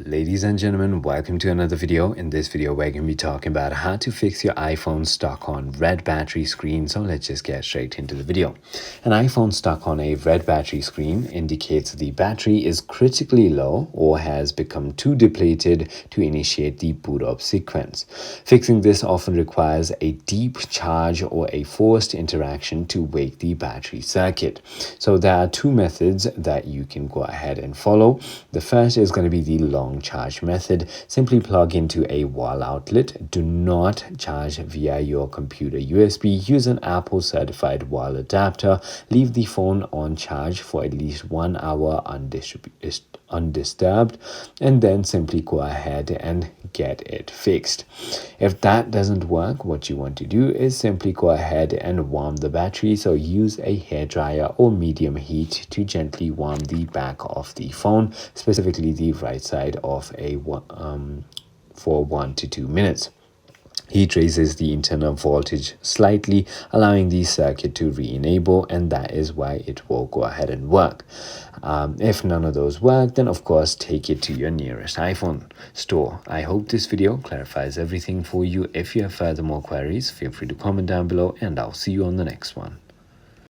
Ladies and gentlemen, welcome to another video. In this video, we're going to be talking about how to fix your iPhone stuck on red battery screen. So let's just get straight into the video. An iPhone stuck on a red battery screen indicates the battery is critically low or has become too depleted to initiate the boot up sequence. Fixing this often requires a deep charge or a forced interaction to wake the battery circuit. So there are two methods that you can go ahead and follow. The first is going to be the long charge method. Simply plug into a wall outlet. Do not charge via your computer USB. Use an Apple certified wall adapter. Leave the phone on charge for at least 1 hour undisturbed, and then simply go ahead and get it fixed. If that doesn't work, what you want to do is simply go ahead and warm the battery. So use a hairdryer or medium heat to gently warm the back of the phone, specifically the right side of for 1 to 2 minutes. Heat raises the internal voltage slightly, allowing the circuit to re-enable, and that is why it will go ahead and work. If none of those work, then of course take it to your nearest iPhone store. I hope this video clarifies everything for you. If you have further more queries, feel free to comment down below, and I'll see you on the next one.